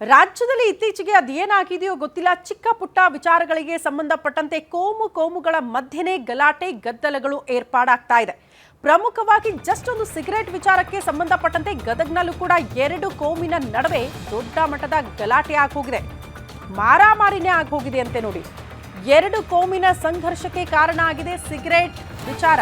ರಾಜ್ಯದಲ್ಲಿ ಇತ್ತೀಚೆಗೆ ಅದೇನಾಗಿದೆಯೋ ಗೊತ್ತಿಲ್ಲ, ಚಿಕ್ಕ ಪುಟ್ಟ ವಿಚಾರಗಳಿಗೆ ಸಂಬಂಧಪಟ್ಟಂತೆ ಕೋಮುಗಳ ಮಧ್ಯೆನೇ ಗಲಾಟೆ ಗದ್ದಲಗಳು ಏರ್ಪಾಡಾಗ್ತಾ ಇದೆ. ಪ್ರಮುಖವಾಗಿ ಜಸ್ಟ್ ಒಂದು ಸಿಗರೇಟ್ ವಿಚಾರಕ್ಕೆ ಸಂಬಂಧಪಟ್ಟಂತೆ ಗದಗ್ನಲ್ಲೂ ಕೂಡ ಎರಡು ಕೋಮಿನ ನಡುವೆ ದೊಡ್ಡ ಮಟ್ಟದ ಗಲಾಟೆ ಆಗೋಗಿದೆ, ಮಾರಾಮಾರಿನೇ ಆಗೋಗಿದೆ ಅಂತೆ ನೋಡಿ. ಎರಡು ಕೋಮಿನ ಸಂಘರ್ಷಕ್ಕೆ ಕಾರಣ ಆಗಿದೆ ಸಿಗರೇಟ್ ವಿಚಾರ.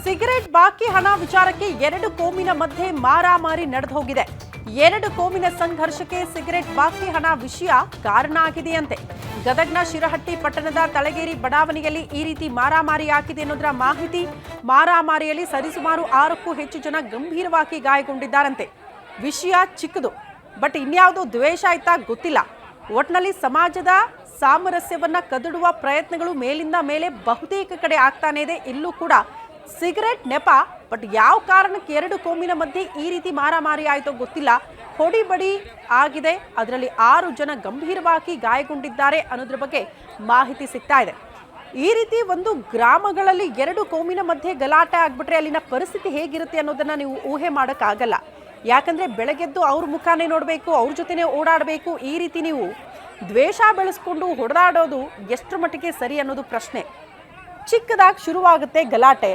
ಸಿಗರೇಟ್ ಬಾಕಿ ಹಣ ವಿಚಾರಕ್ಕೆ ಎರಡು ಕೋಮಿನ ಮಧ್ಯೆ ಮಾರಾಮಾರಿ ನಡೆದು ಹೋಗಿದೆ. ಎರಡು ಕೋಮಿನ ಸಂಘರ್ಷಕ್ಕೆ ಸಿಗರೇಟ್ ಬಾಕಿ ಹಣ ವಿಷಯ ಕಾರಣ ಆಗಿದೆಯಂತೆ. ಗದಗ್ನ ಶಿರಹಟ್ಟಿ ಪಟ್ಟಣದ ತಳಗೇರಿ ಬಡಾವಣೆಯಲ್ಲಿ ಈ ರೀತಿ ಮಾರಾಮಾರಿ ಆಗಿದೆ ಅನ್ನೋದರ ಮಾಹಿತಿ. ಮಾರಾಮಾರಿಯಲ್ಲಿ ಸರಿಸುಮಾರು 6ಕ್ಕೂ ಹೆಚ್ಚು ಜನ ಗಂಭೀರವಾಗಿ ಗಾಯಗೊಂಡಿದ್ದಾರಂತೆ. ವಿಷಯ ಚಿಕ್ಕದು, ಬಟ್ ಇನ್ಯಾವುದೋ ದ್ವೇಷ ಆಯ್ತಾ ಗೊತ್ತಿಲ್ಲ. ಒಟ್ನಲ್ಲಿ ಸಮಾಜದ ಸಾಮರಸ್ಯವನ್ನ ಕದಡುವ ಪ್ರಯತ್ನಗಳು ಮೇಲಿಂದ ಮೇಲೆ ಬಹುತೇಕ ಕಡೆ ಆಗ್ತಾನೆ ಇದೆ. ಇಲ್ಲೂ ಕೂಡ ಸಿಗರೇಟ್ ನೆಪ, ಬಟ್ ಯಾವ ಕಾರಣಕ್ಕೆ ಎರಡು ಕೋಮಿನ ಮಧ್ಯೆ ಈ ರೀತಿ ಮಾರಾಮಾರಿ ಆಯಿತೋ ಗೊತ್ತಿಲ್ಲ. ಹೊಡಿಬಡಿ ಆಗಿದೆ, ಅದರಲ್ಲಿ 6 ಜನ ಗಂಭೀರವಾಗಿ ಗಾಯಗೊಂಡಿದ್ದಾರೆ ಅನ್ನೋದ್ರ ಬಗ್ಗೆ ಮಾಹಿತಿ ಸಿಗ್ತಾ ಇದೆ. ಈ ರೀತಿ ಒಂದು ಗ್ರಾಮಗಳಲ್ಲಿ ಎರಡು ಕೋಮಿನ ಮಧ್ಯೆ ಗಲಾಟೆ ಆಗ್ಬಿಟ್ರೆ ಅಲ್ಲಿನ ಪರಿಸ್ಥಿತಿ ಹೇಗಿರುತ್ತೆ ಅನ್ನೋದನ್ನ ನೀವು ಊಹೆ ಮಾಡೋಕ್ಕಾಗಲ್ಲ. ಯಾಕಂದ್ರೆ ಬೆಳಗ್ಗೆದ್ದು ಅವ್ರ ಮುಖಾನೇ ನೋಡಬೇಕು, ಅವ್ರ ಜೊತೆನೇ ಓಡಾಡಬೇಕು. ಈ ರೀತಿ ನೀವು ದ್ವೇಷ ಬೆಳೆಸ್ಕೊಂಡು ಹೊಡೆದಾಡೋದು ಎಷ್ಟರ ಮಟ್ಟಿಗೆ ಸರಿ ಅನ್ನೋದು ಪ್ರಶ್ನೆ. ಚಿಕ್ಕದಾಗಿ ಶುರುವಾಗುತ್ತೆ ಗಲಾಟೆ,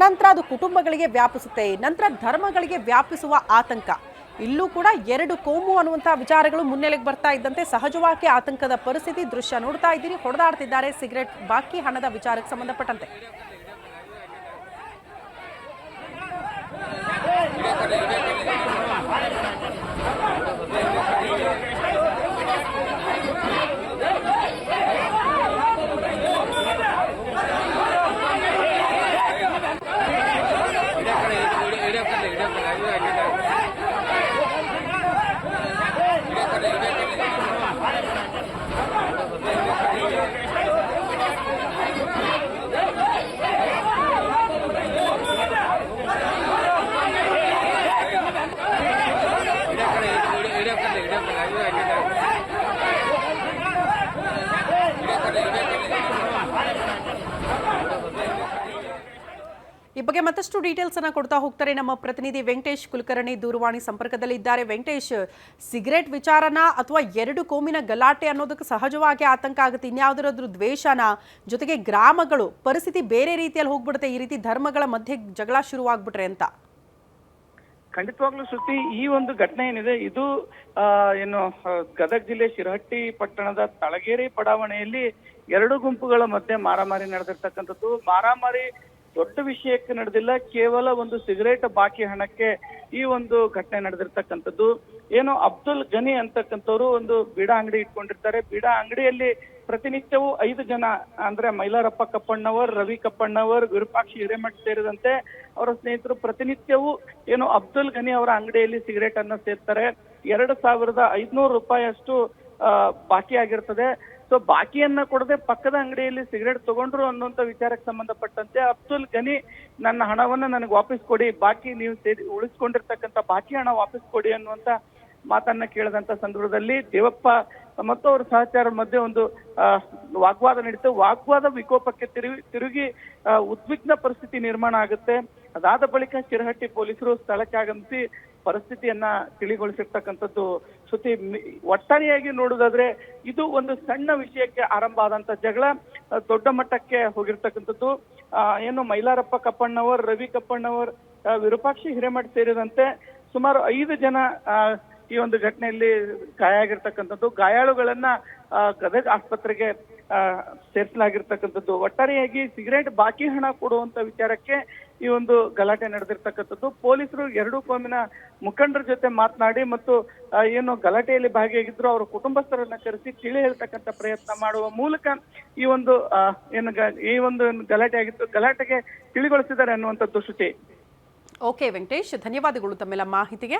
ನಂತರ ಅದು ಕುಟುಂಬಗಳಿಗೆ ವ್ಯಾಪಿಸುತ್ತೆ, ನಂತರ ಧರ್ಮಗಳಿಗೆ ವ್ಯಾಪಿಸುವ ಆತಂಕ. ಇಲ್ಲೂ ಕೂಡ ಎರಡು ಕೋಮು ಅನ್ನುವಂಥ ವಿಚಾರಗಳು ಮುನ್ನೆಲೆಗೆ ಬರ್ತಾ ಇದ್ದಂತೆ ಸಹಜವಾಗಿ ಆತಂಕದ ಪರಿಸ್ಥಿತಿ ದೃಶ್ಯ ನೋಡ್ತಾ ಇದ್ದೀರಿ. ಹೊಡೆದಾಡ್ತಿದ್ದಾರೆ ಸಿಗರೇಟ್ ಬಾಕಿ ಹಣದ ವಿಚಾರಕ್ಕೆ ಸಂಬಂಧಪಟ್ಟಂತೆ. ಈ ಬಗ್ಗೆ ಮತ್ತಷ್ಟು ಡೀಟೇಲ್ಸ್ ಅನ್ನ ಕೊಡ್ತಾ ಹೋಗ್ತಾರೆ ನಮ್ಮ ಪ್ರತಿನಿಧಿ ವೆಂಕಟೇಶ್ ಕುಲಕರ್ಣಿ ದೂರವಾಣಿ ಸಂಪರ್ಕದಲ್ಲಿ ಇದ್ದಾರೆ. ವೆಂಕಟೇಶ್, ಸಿಗರೇಟ್ ವಿಚಾರನ ಅಥವಾ ಎರಡು ಕೋಮಿನ ಗಲಾಟೆ ಅನ್ನೋದಕ್ಕೆ ಸಹಜವಾಗಿ ಆತಂಕ ಆಗುತ್ತೆ, ಇನ್ಯಾವುದಾದ್ರೂ ದ್ವೇಷನ, ಜೊತೆಗೆ ಗ್ರಾಮಗಳು ಪರಿಸ್ಥಿತಿ ಬೇರೆ ರೀತಿಯಲ್ಲಿ ಹೋಗ್ಬಿಡುತ್ತೆ ಈ ರೀತಿ ಧರ್ಮಗಳ ಮಧ್ಯೆ ಜಗಳ ಶುರುವಾಗ್ಬಿಟ್ರೆ ಅಂತ? ಖಂಡಿತವಾಗ್ಲೂ ಶ್ರುತಿ, ಈ ಒಂದು ಘಟನೆ ಏನಿದೆ ಇದು ಏನು ಗದಗ ಜಿಲ್ಲೆ ಶಿರಹಟ್ಟಿ ಪಟ್ಟಣದ ತಳಗೇರಿ ಬಡಾವಣೆಯಲ್ಲಿ ಎರಡು ಗುಂಪುಗಳ ಮಧ್ಯೆ ಮಾರಾಮಾರಿ ನಡೆದಿರ್ತಕ್ಕಂಥದ್ದು. ಮಾರಾಮಾರಿ ದೊಡ್ಡ ವಿಷಯಕ್ಕೆ ನಡೆದಿಲ್ಲ, ಕೇವಲ ಒಂದು ಸಿಗರೇಟ್ ಬಾಕಿ ಹಣಕ್ಕೆ ಈ ಒಂದು ಘಟನೆ ನಡೆದಿರ್ತಕ್ಕಂಥದ್ದು. ಏನು ಅಬ್ದುಲ್ ಗನಿ ಅಂತಕ್ಕಂಥವ್ರು ಒಂದು ಬೀಡಾ ಅಂಗಡಿ ಇಟ್ಕೊಂಡಿರ್ತಾರೆ. ಬೀಡಾ ಅಂಗಡಿಯಲ್ಲಿ ಪ್ರತಿನಿತ್ಯವೂ 5 ಜನ ಅಂದ್ರೆ ಮೈಲಾರಪ್ಪ ಕಪ್ಪಣ್ಣವರ್, ರವಿ ಕಪ್ಪಣ್ಣವರ್, ವಿರೂಪಾಕ್ಷಿ ಹಿರೇಮಠ್ ಸೇರಿದಂತೆ ಅವರ ಸ್ನೇಹಿತರು ಪ್ರತಿನಿತ್ಯವೂ ಏನು ಅಬ್ದುಲ್ ಗನಿ ಅವರ ಅಂಗಡಿಯಲ್ಲಿ ಸಿಗರೇಟ್ ಅನ್ನ ಸೇರ್ತಾರೆ. 2500 ರೂಪಾಯಿ ಅಷ್ಟು ಬಾಕಿ ಆಗಿರ್ತದೆ. ಸೊ ಬಾಕಿಯನ್ನ ಕೊಡದೆ ಪಕ್ಕದ ಅಂಗಡಿಯಲ್ಲಿ ಸಿಗರೇಟ್ ತಗೊಂಡ್ರು ಅನ್ನುವಂತ ವಿಚಾರಕ್ಕೆ ಸಂಬಂಧಪಟ್ಟಂತೆ ಅಬ್ದುಲ್ ಗನಿ ನನ್ನ ಹಣವನ್ನ ನನಗೆ ವಾಪಸ್ ಕೊಡಿ, ಬಾಕಿ ನೀವು ಉಳಿಸ್ಕೊಂಡಿರ್ತಕ್ಕಂಥ ಬಾಕಿ ಹಣ ವಾಪಸ್ ಕೊಡಿ ಅನ್ನುವಂತ ಮಾತನ್ನ ಕೇಳಿದಂತ ಸಂದರ್ಭದಲ್ಲಿ ದೇವಪ್ಪ ಮತ್ತು ಅವರ ಸಹಚಾರ ಮಧ್ಯೆ ಒಂದು ವಾಗ್ವಾದ ನಡೀತು. ವಾಗ್ವಾದ ವಿಕೋಪಕ್ಕೆ ತಿರುಗಿ ಉದ್ವಿಗ್ನ ಪರಿಸ್ಥಿತಿ ನಿರ್ಮಾಣ ಆಗುತ್ತೆ. ಅದಾದ ಬಳಿಕ ಶಿರಹಟ್ಟಿ ಪೊಲೀಸರು ಸ್ಥಳಕ್ಕೆ ಆಗಮಿಸಿ ಪರಿಸ್ಥಿತಿಯನ್ನ ತಿಳಿಗೊಳಿಸಿರ್ತಕ್ಕಂಥದ್ದು. ಶ್ರುತಿ, ಒಟ್ಟಾರೆಯಾಗಿ ನೋಡುವುದಾದ್ರೆ ಇದು ಒಂದು ಸಣ್ಣ ವಿಷಯಕ್ಕೆ ಆರಂಭ ಆದಂತ ಜಗಳ ದೊಡ್ಡ ಮಟ್ಟಕ್ಕೆ ಹೋಗಿರ್ತಕ್ಕಂಥದ್ದು. ಏನು ಮೈಲಾರಪ್ಪ ಕಪ್ಪಣ್ಣವರ್, ರವಿ ಕಪ್ಪಣ್ಣವರ್, ವಿರೂಪಾಕ್ಷಿ ಹಿರೇಮಠ್ ಸೇರಿದಂತೆ ಸುಮಾರು 5 ಜನ ಈ ಒಂದು ಘಟನೆಯಲ್ಲಿ ಗಾಯ ಆಗಿರ್ತಕ್ಕಂಥದ್ದು. ಗಾಯಾಳುಗಳನ್ನ ಗದಗ ಆಸ್ಪತ್ರೆಗೆ ಸೇರಿಸಲಾಗಿರ್ತಕ್ಕಂಥದ್ದು. ಒಟ್ಟಾರೆಯಾಗಿ ಸಿಗರೇಟ್ ಬಾಕಿ ಹಣ ಕೊಡುವಂತ ವಿಚಾರಕ್ಕೆ ಈ ಒಂದು ಗಲಾಟೆ ನಡೆದಿರ್ತಕ್ಕಂಥದ್ದು. ಪೊಲೀಸರು ಎರಡೂ ಕೋಮಿನ ಮುಖಂಡರ ಜೊತೆ ಮಾತನಾಡಿ ಮತ್ತು ಏನು ಗಲಾಟೆಯಲ್ಲಿ ಭಾಗಿಯಾಗಿದ್ರು ಅವರ ಕುಟುಂಬಸ್ಥರನ್ನ ಕರೆಸಿ ತಿಳಿ ಹೇಳ್ತಕ್ಕಂಥ ಪ್ರಯತ್ನ ಮಾಡುವ ಮೂಲಕ ಈ ಒಂದು ಗಲಾಟೆ ಆಗಿತ್ತು, ಗಲಾಟೆಗೆ ತಿಳಿಗೊಳಿಸಿದ್ದಾರೆ ಅನ್ನುವಂಥದ್ದು ಶ್ರುತಿ. ಓಕೆ ವೆಂಕಟೇಶ್, ಧನ್ಯವಾದಗಳು ತಮ್ಮೆಲ್ಲ ಮಾಹಿತಿಗೆ.